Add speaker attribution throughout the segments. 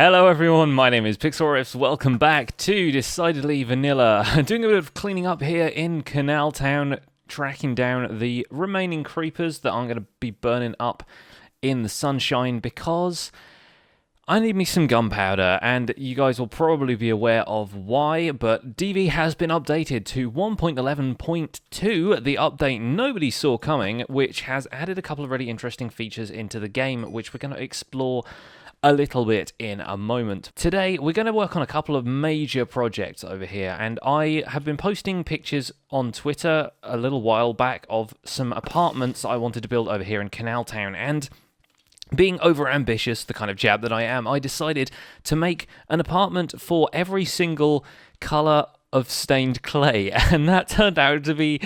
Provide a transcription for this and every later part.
Speaker 1: Hello everyone, my name is Pixlriffs. Welcome back to Decidedly Vanilla. Doing a bit of cleaning up here in Canal Town, tracking down the remaining creepers that aren't going to be burning up in the sunshine because I need me some gunpowder, and you guys will probably be aware of why, but DV has been updated to 1.11.2, the update nobody saw coming, which has added a couple of really interesting features into the game, which we're going to explore a little bit in a moment. Today, we're going to work on a couple of major projects over here, and I have been posting pictures on Twitter a little while back of some apartments I wanted to build over here in Canal Town, and being over-ambitious, the kind of jab that I am, I decided to make an apartment for every single colour of stained clay, and that turned out to be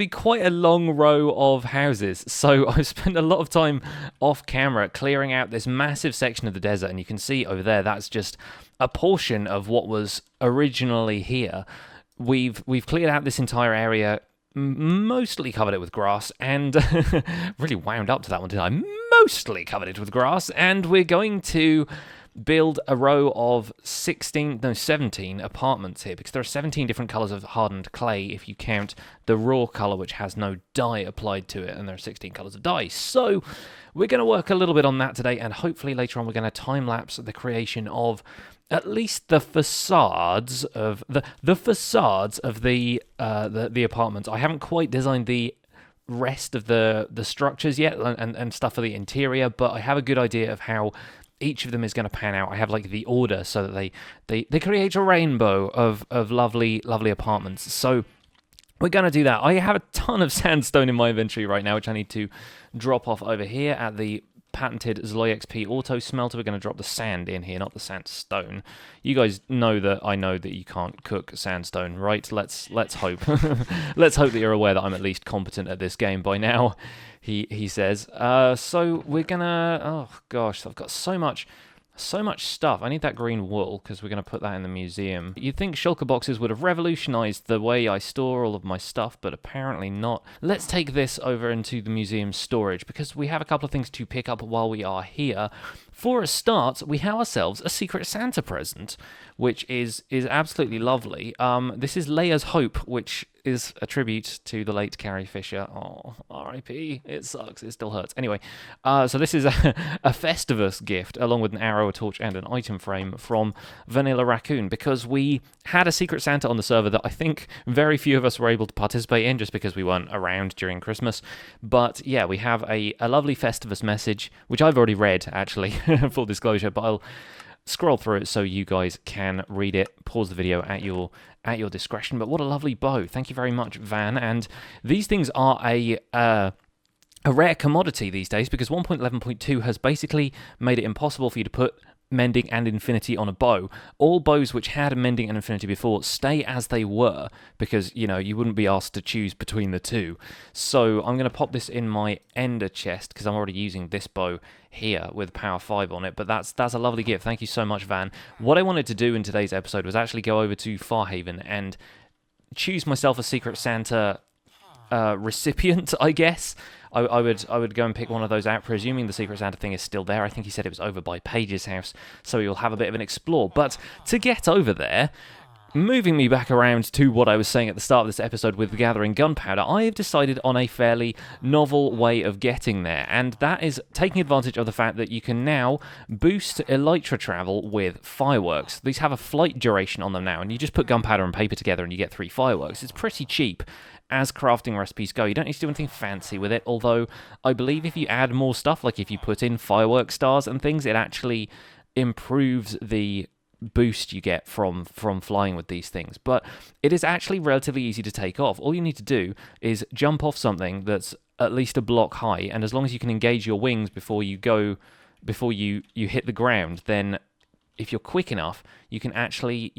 Speaker 1: quite a long row of houses. So I've spent a lot of time off camera clearing out this massive section of the desert, and you can see over there that's just a portion of what was originally here. We've cleared out this entire area, mostly covered it with grass, and really wound up to that one, didn't I? Mostly covered it with grass, and we're going to build a row of 17 apartments here, because there are 17 different colours of hardened clay if you count the raw colour, which has no dye applied to it, and there are 16 colours of dye. So we're going to work a little bit on that today, and hopefully later on we're going to time-lapse the creation of at least the facades of the facades of the apartments. I haven't quite designed the rest of the structures yet and stuff for the interior, but I have a good idea of how each of them is going to pan out. I have like the order so that they create a rainbow of lovely apartments. So we're going to do that. I have a ton of sandstone in my inventory right now, which I need to drop off over here at the patented ZloyXP auto smelter. We're going to drop the sand in here, not the sandstone. You guys know that I know that you can't cook sandstone, right? Let's hope. Let's hope that you're aware that I'm at least competent at this game by now. He says. So we're gonna. Oh gosh, I've got so much stuff. I need that green wool because we're going to put that in the museum. You'd think shulker boxes would have revolutionized the way I store all of my stuff, but apparently not. Let's take this over into the museum storage because we have a couple of things to pick up while we are here. For a start, we have ourselves a Secret Santa present, which is absolutely lovely. This is Leia's Hope, which is a tribute to the late Carrie Fisher. Oh, R.I.P. It sucks. It still hurts. Anyway, so this is a Festivus gift, along with an arrow, a torch, and an item frame from Vanilla Raccoon, because we had a Secret Santa on the server that I think very few of us were able to participate in just because we weren't around during Christmas. But yeah, we have a lovely Festivus message, which I've already read, actually, full disclosure, but I'll scroll through it so you guys can read it. Pause the video at your discretion. But what a lovely bow. Thank you very much, Van. And these things are a rare commodity these days because 1.11.2 has basically made it impossible for you to put mending and infinity on a bow. All bows which had mending and infinity before stay as they were because, you know, you wouldn't be asked to choose between the two. So I'm going to pop this in my ender chest because I'm already using this bow here with power 5 on it, but that's a lovely gift. Thank you so much, Van. What I wanted to do in today's episode was actually go over to Farhaven and choose myself a Secret Santa recipient, I guess. I would go and pick one of those out, presuming the Secret Santa thing is still there. I think he said it was over by Paige's house, so you'll have a bit of an explore. But to get over there, moving me back around to what I was saying at the start of this episode with gathering gunpowder, I have decided on a fairly novel way of getting there, and that is taking advantage of the fact that you can now boost Elytra travel with fireworks. These have a flight duration on them now, and you just put gunpowder and paper together and you get 3 fireworks. It's pretty cheap as crafting recipes go. You don't need to do anything fancy with it, although I believe if you add more stuff, like if you put in firework stars and things, it actually improves the boost you get from flying with these things. But it is actually relatively easy to take off. All you need to do is jump off something that's at least a block high, and as long as you can engage your wings before you hit the ground, then if you're quick enough, you can actually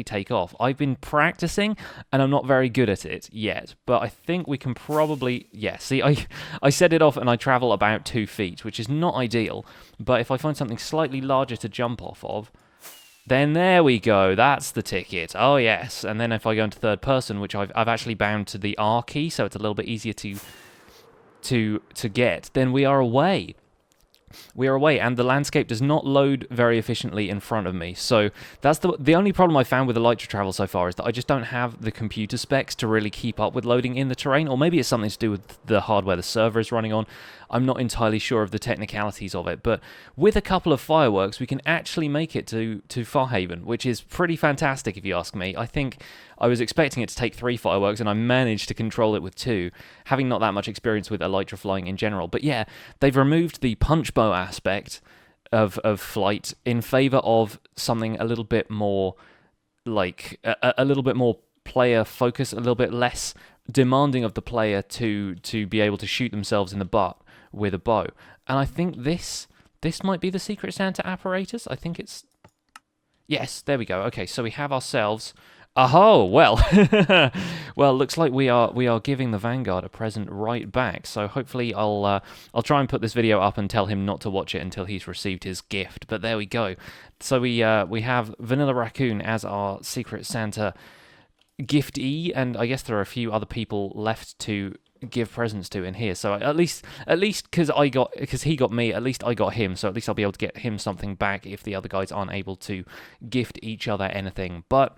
Speaker 1: take off. I've been practicing, and I'm not very good at it yet, but I think we can probably... Yeah, see, I set it off and I travel about 2 feet, which is not ideal, but if I find something slightly larger to jump off of, then there we go. That's the ticket. Oh, yes. And then if I go into third person, which I've actually bound to the R key, so it's a little bit easier to get, then we are away. we are away, and the landscape does not load very efficiently in front of me. So that's the only problem I found with Elytra travel so far, is that I just don't have the computer specs to really keep up with loading in the terrain, or maybe it's something to do with the hardware the server is running on. I'm not entirely sure of the technicalities of it, but with a couple of fireworks, we can actually make it to Farhaven, which is pretty fantastic if you ask me. I think I was expecting it to take 3 fireworks, and I managed to control it with 2, having not that much experience with Elytra flying in general. But yeah, they've removed the punch bow aspect of flight in favor of something a little bit more like a little bit more player focused, a little bit less demanding of the player to be able to shoot themselves in the butt with a bow. And I think this might be the Secret Santa apparatus. I think it's... Yes, there we go. Okay, so we have ourselves... Oh, well, well, looks like we are giving the Vanguard a present right back. So hopefully I'll try and put this video up and tell him not to watch it until he's received his gift. But there we go. So we have Vanilla Raccoon as our Secret Santa giftee, and I guess there are a few other people left to give presents to in here. So at least because he got me, at least I got him. So at least I'll be able to get him something back if the other guys aren't able to gift each other anything. But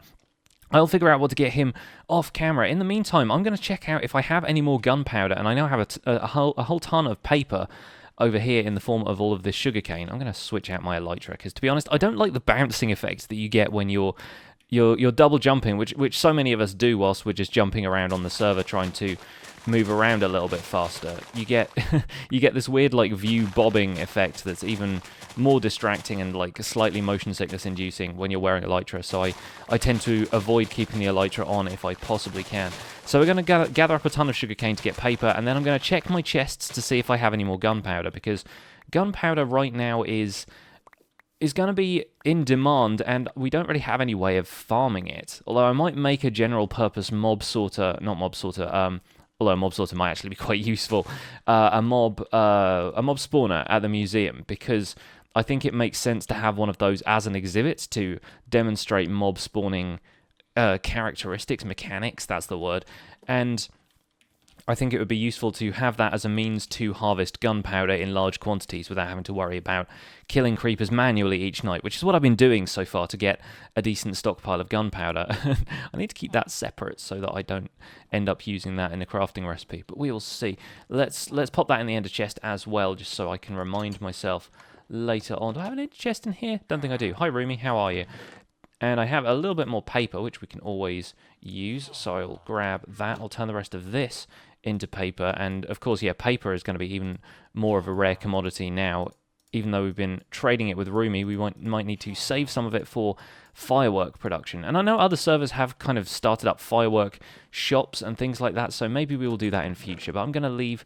Speaker 1: I'll figure out what to get him off camera. In the meantime, I'm going to check out if I have any more gunpowder, and I now have a whole ton of paper over here in the form of all of this sugarcane. I'm going to switch out my Elytra, because to be honest, I don't like the bouncing effects that you get when you're double jumping, which so many of us do whilst we're just jumping around on the server trying to move around a little bit faster. You get you get this weird like view bobbing effect that's even more distracting and like slightly motion sickness inducing when you're wearing Elytra. So I tend to avoid keeping the Elytra on if I possibly can. So we're going to gather up a ton of sugarcane to get paper, and then I'm going to check my chests to see if I have any more gunpowder, because gunpowder right now is going to be in demand, and we don't really have any way of farming it. Although I might make a general purpose mob sorter, not mob sorter, although a mob sorter might actually be quite useful, a mob spawner at the museum, because I think it makes sense to have one of those as an exhibit to demonstrate mob spawning characteristics, mechanics, that's the word, and I think it would be useful to have that as a means to harvest gunpowder in large quantities without having to worry about killing creepers manually each night, which is what I've been doing so far to get a decent stockpile of gunpowder. I need to keep that separate so that I don't end up using that in the crafting recipe, but we will see. Let's pop that in the ender chest as well, just so I can remind myself later on. Do I have an ender chest in here? Don't think I do. Hi, Rumi, how are you? And I have a little bit more paper, which we can always use, so I'll grab that. I'll turn the rest of this into paper, and of course, yeah, paper is going to be even more of a rare commodity now. Even though we've been trading it with Rumi, we might need to save some of it for firework production. And I know other servers have kind of started up firework shops and things like that, so maybe we will do that in future. But I'm going to leave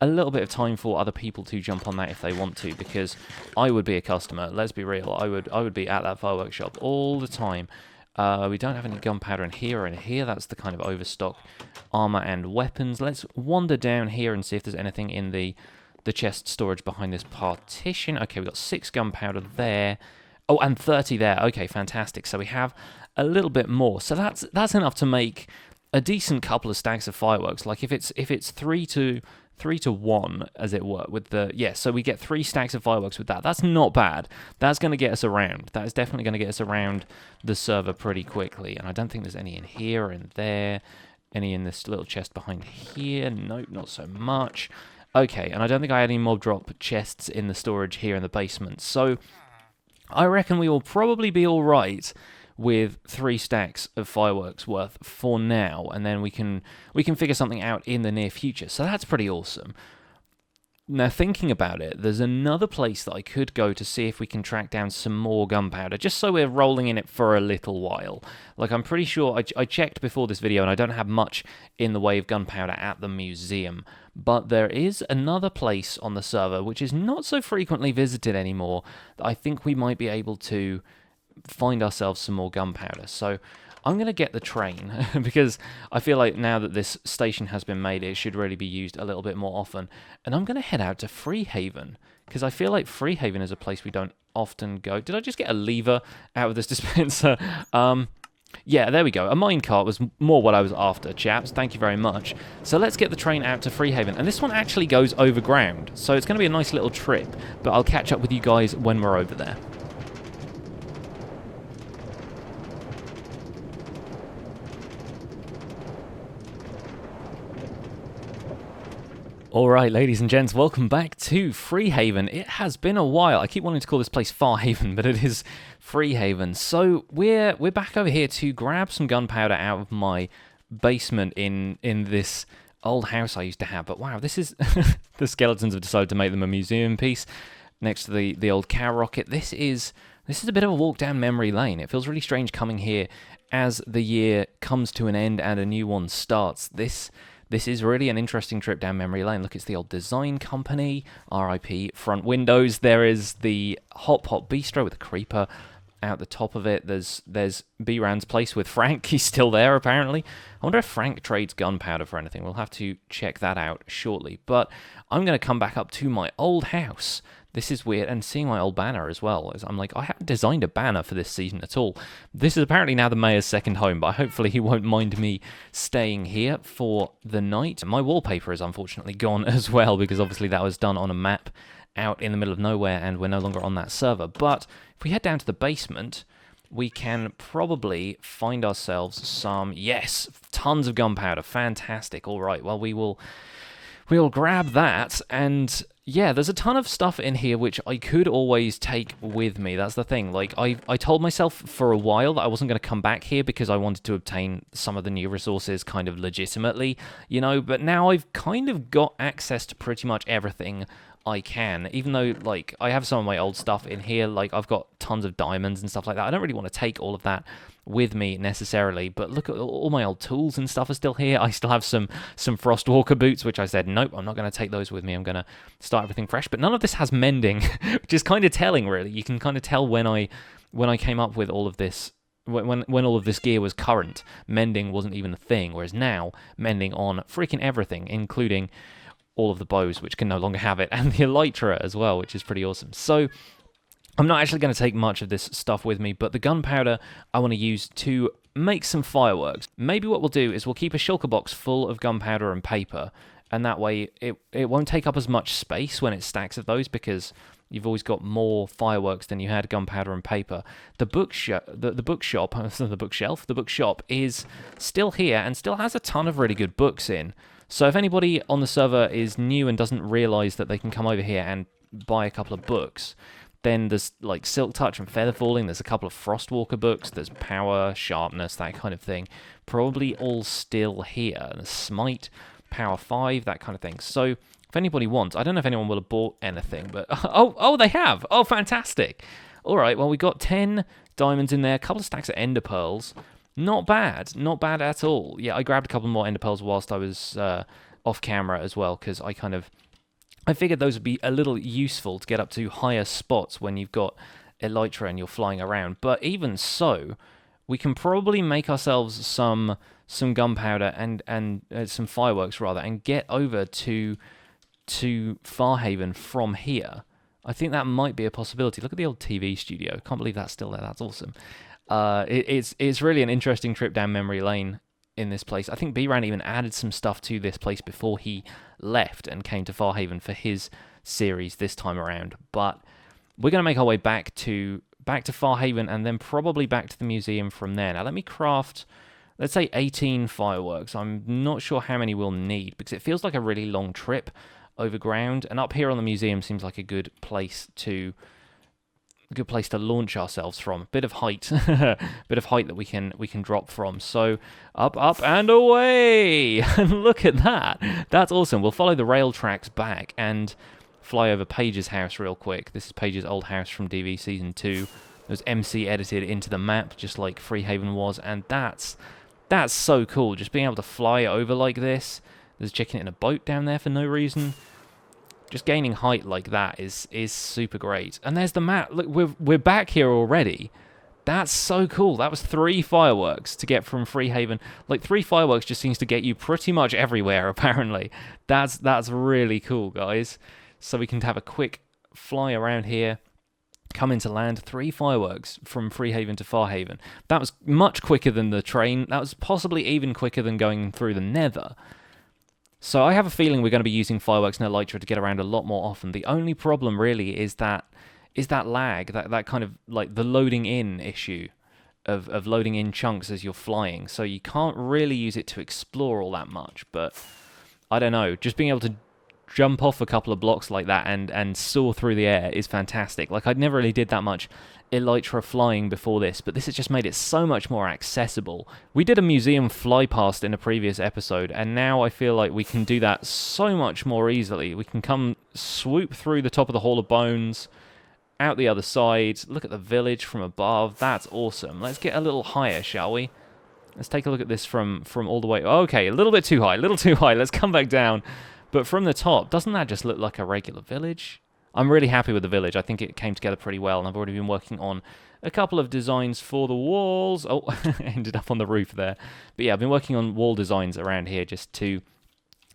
Speaker 1: a little bit of time for other people to jump on that if they want to, because I would be a customer. Let's be real, I would be at that firework shop all the time. We don't have any gunpowder in here or in here. That's the kind of overstock armor and weapons. Let's wander down here and see if there's anything in the chest storage behind this partition. Okay, we've got 6 gunpowder there. Oh, and 30 there. Okay, fantastic. So we have a little bit more. So that's enough to make a decent couple of stacks of fireworks. Like if it's 3 to 1, as it were, with the... Yeah, so we get 3 stacks of fireworks with that. That's not bad. That's going to get us around. That is definitely going to get us around the server pretty quickly. And I don't think there's any in here or in there. Any in this little chest behind here? Nope, not so much. Okay, and I don't think I had any mob drop chests in the storage here in the basement. So I reckon we will probably be all right with 3 stacks of fireworks worth for now, and then we can figure something out in the near future. So that's pretty awesome. Now, thinking about it, there's another place that I could go to see if we can track down some more gunpowder, just so we're rolling in it for a little while. Like, I'm pretty sure, I checked before this video, and I don't have much in the way of gunpowder at the museum, but there is another place on the server, which is not so frequently visited anymore, that I think we might be able to find ourselves some more gunpowder. So I'm going to get the train, because I feel like now that this station has been made, it should really be used a little bit more often. And I'm going to head out to Freehaven, because I feel like Freehaven is a place we don't often go. Did I just get a lever out of this dispenser? Yeah, there we go. A minecart was more what I was after, chaps. Thank you very much. So let's get the train out to Freehaven. And this one actually goes overground, so it's going to be a nice little trip. But I'll catch up with you guys when we're over there. Alright, ladies and gents, welcome back to Freehaven. It has been a while. I keep wanting to call this place Farhaven, but it is Freehaven. So we're back over here to grab some gunpowder out of my basement in this old house I used to have. But wow, this is... the skeletons have decided to make them a museum piece next to the old cow rocket. This is a bit of a walk down memory lane. It feels really strange coming here as the year comes to an end and a new one starts. This is really an interesting trip down memory lane. Look, it's the old design company, RIP, front windows. There is the Hot Pot Bistro with a creeper out the top of it. There's B-Ran's place with Frank. He's still there, apparently. I wonder if Frank trades gunpowder for anything. We'll have to check that out shortly. But I'm going to come back up to my old house. This is weird, and seeing my old banner as well. I'm like, I haven't designed a banner for this season at all. This is apparently now the mayor's second home, but hopefully he won't mind me staying here for the night. My wallpaper is unfortunately gone as well, because obviously that was done on a map out in the middle of nowhere, and we're no longer on that server. But if we head down to the basement, we can probably find ourselves some... Yes, tons of gunpowder. Fantastic. All right, well, we'll grab that, and... Yeah, there's a ton of stuff in here which I could always take with me. That's the thing. Like, I told myself for a while that I wasn't going to come back here because I wanted to obtain some of the new resources kind of legitimately, you know, but now I've kind of got access to pretty much everything I can, even though, like, I have some of my old stuff in here. Like, I've got tons of diamonds and stuff like that. I don't really want to take all of that with me necessarily, but look at all my old tools and stuff are still here. I still have some Frostwalker boots, which I said, nope, I'm not going to take those with me. I'm going to start everything fresh. But none of this has mending, which is kind of telling, really. You can kind of tell when I came up with all of this, when all of this gear was current, mending wasn't even a thing, whereas now, mending on freaking everything, including all of the bows, which can no longer have it, and the Elytra as well, which is pretty awesome. So I'm not actually going to take much of this stuff with me, but the gunpowder I want to use to make some fireworks. Maybe what we'll do is we'll keep a shulker box full of gunpowder and paper, and that way it won't take up as much space when it stacks of those, because you've always got more fireworks than you had gunpowder and paper. The bookshop is still here and still has a ton of really good books in. So if anybody on the server is new and doesn't realize that they can come over here and buy a couple of books, then there's like Silk Touch and Feather Falling, there's a couple of Frostwalker books, there's Power, Sharpness, that kind of thing. Probably all still here. There's Smite, Power 5, that kind of thing. So if anybody wants, I don't know if anyone will have bought anything, but oh, they have. Oh, fantastic. All right, well, we got 10 diamonds in there, a couple of stacks of Ender Pearls. Not bad at all. Yeah, I grabbed a couple more Ender Pearls whilst I was off camera as well, because I figured those would be a little useful to get up to higher spots when you've got Elytra and you're flying around. But even so, we can probably make ourselves some gunpowder and some fireworks rather, and get over to Farhaven from here. I think that might be a possibility. Look at the old TV studio. Can't believe that's still there. That's awesome. It's really an interesting trip down memory lane in this place. I think B-Ran even added some stuff to this place before he left and came to Farhaven for his series this time around. But we're going to make our way back to Farhaven and then probably back to the museum from there. Now let me craft, let's say 18 fireworks. I'm not sure how many we'll need because it feels like a really long trip over ground, and up here on the museum seems like a good place to launch ourselves from. Bit of height that we can drop from. So up and away. And look at that. That's awesome. We'll follow the rail tracks back and fly over Paige's house real quick. This is Paige's old house from DV Season 2. It was MC edited into the map just like Freehaven was, and that's so cool. Just being able to fly over like this. There's a chicken in a boat down there for no reason. Just gaining height like that is super great. And there's the map. Look, we're back here already. That's so cool. That was 3 fireworks to get from Freehaven. Like 3 fireworks just seems to get you pretty much everywhere, apparently. That's really cool, guys. So we can have a quick fly around here. come into land, 3 fireworks from Freehaven to Farhaven. That was much quicker than the train. That was possibly even quicker than going through the Nether. So I have a feeling we're going to be using fireworks and Elytra to get around a lot more often. The only problem really is that lag, that kind of like the loading in issue of loading in chunks as you're flying. So you can't really use it to explore all that much. But I don't know, just being able to jump off a couple of blocks like that and soar through the air is fantastic. Like, I never really did that much Elytra flying before this, but this has just made it so much more accessible. We did a museum fly past in a previous episode, and now I feel like we can do that so much more easily. We can come swoop through the top of the Hall of Bones, out the other side, look at the village from above. That's awesome. Let's get a little higher, shall we? Let's take a look at this from all the way. Okay, a little bit too high, a little too high. Let's come back down. But from the top, doesn't that just look like a regular village? I'm really happy with the village. I think it came together pretty well, and I've already been working on a couple of designs for the walls. Oh, ended up on the roof there. But yeah, I've been working on wall designs around here just to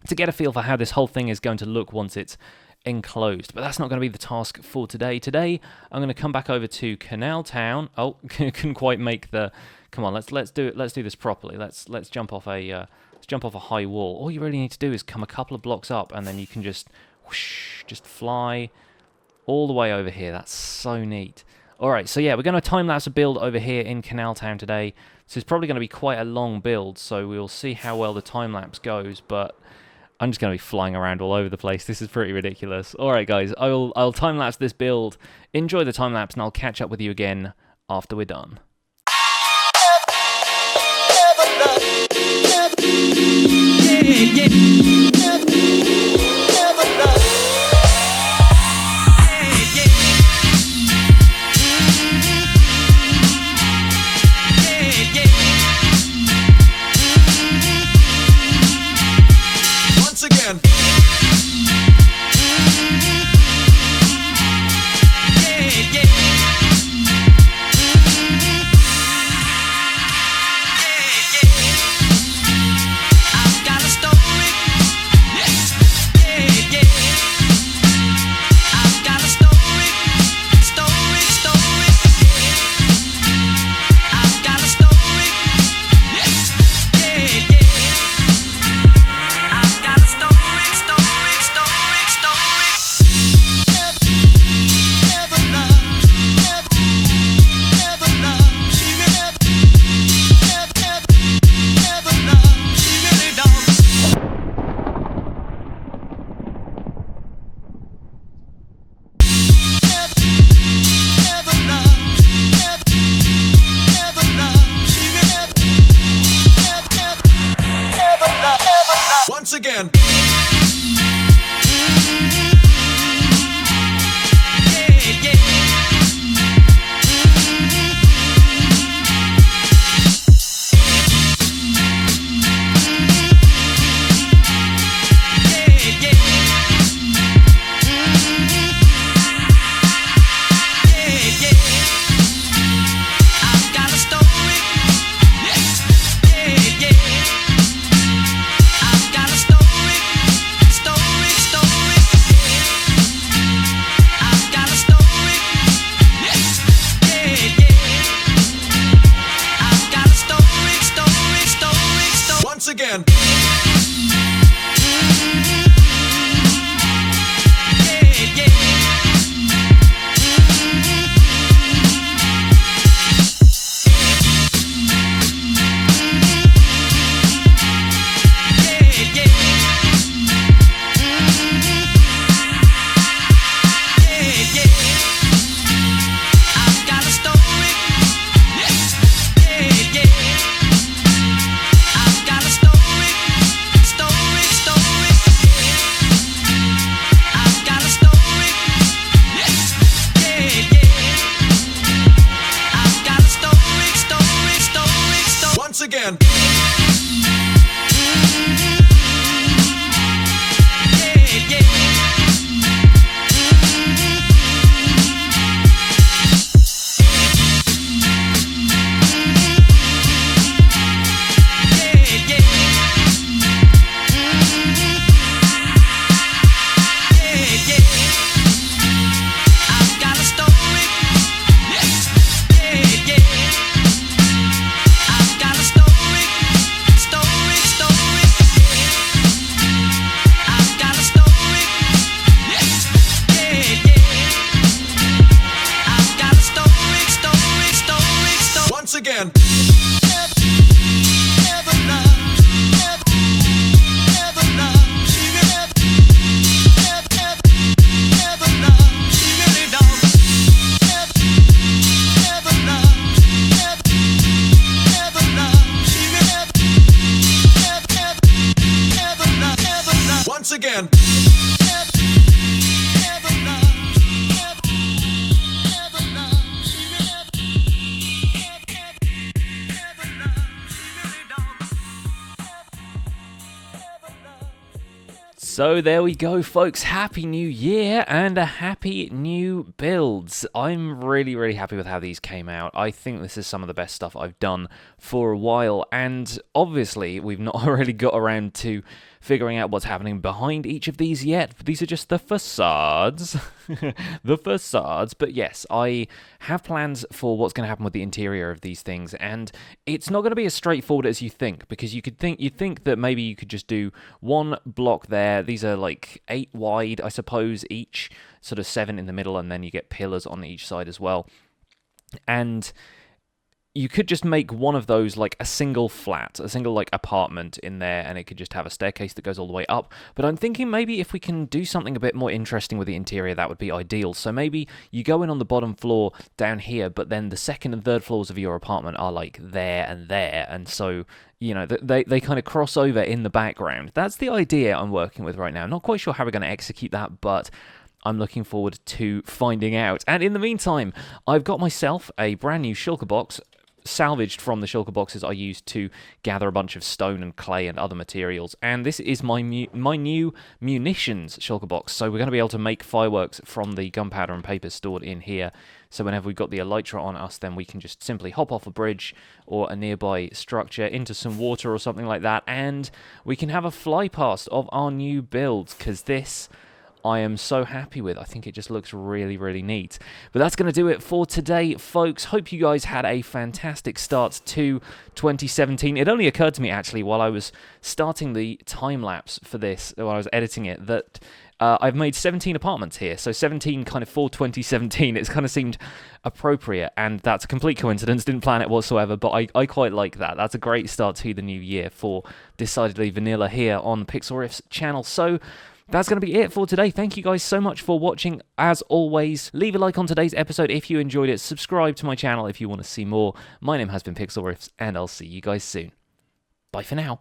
Speaker 1: get a feel for how this whole thing is going to look once it's enclosed. But that's not going to be the task for today. Today, I'm going to come back over to Canal Town. Oh, couldn't quite make the... Come on, let's do it. Let's do this properly. Let's jump off a... jump off a high wall. All you really need to do is come a couple of blocks up, and then you can just whoosh, just fly all the way over here. That's so neat. Alright, so yeah, we're going to time-lapse a build over here in Canal Town today. This is probably going to be quite a long build, so we'll see how well the time-lapse goes, but I'm just going to be flying around all over the place. This is pretty ridiculous. Alright guys, I'll time-lapse this build, enjoy the time-lapse, and I'll catch up with you again after we're done.
Speaker 2: Once again. Once again. again.
Speaker 1: So there we go, folks. Happy New Year and a happy new builds. I'm really, really happy with how these came out. I think this is some of the best stuff I've done for a while, and obviously we've not really got around to figuring out what's happening behind each of these yet. These are just the facades. The facades. But yes, I have plans for what's going to happen with the interior of these things, and it's not going to be as straightforward as you think, because you'd think that maybe you could just do one block there. These are like 8 wide, I suppose, each, sort of 7 in the middle, and then you get pillars on each side as well. And you could just make one of those like a single flat, a single like apartment in there, and it could just have a staircase that goes all the way up. But I'm thinking maybe if we can do something a bit more interesting with the interior, that would be ideal. So maybe you go in on the bottom floor down here, but then the second and third floors of your apartment are like there, and so, you know, they kind of cross over in the background. That's the idea I'm working with right now. I'm not quite sure how we're going to execute that, but I'm looking forward to finding out. And in the meantime, I've got myself a brand new shulker box, salvaged from the shulker boxes I used to gather a bunch of stone and clay and other materials, and this is my new munitions shulker box. So we're going to be able to make fireworks from the gunpowder and paper stored in here. So whenever we've got the elytra on us, then we can just simply hop off a bridge or a nearby structure into some water or something like that, and we can have a fly past of our new builds, because this I am so happy with. I think it just looks really, really neat. But that's going to do it for today, folks. Hope you guys had a fantastic start to 2017. It only occurred to me, actually, while I was starting the time-lapse for this, while I was editing it, that I've made 17 apartments here. So 17 kind of for 2017. It's kind of seemed appropriate, and that's a complete coincidence. Didn't plan it whatsoever, but I quite like that. That's a great start to the new year for Decidedly Vanilla here on Pixlriffs channel. So that's going to be it for today. Thank you guys so much for watching. As always, leave a like on today's episode if you enjoyed it. Subscribe to my channel if you want to see more. My name has been Pixlriffs, and I'll see you guys soon. Bye for now.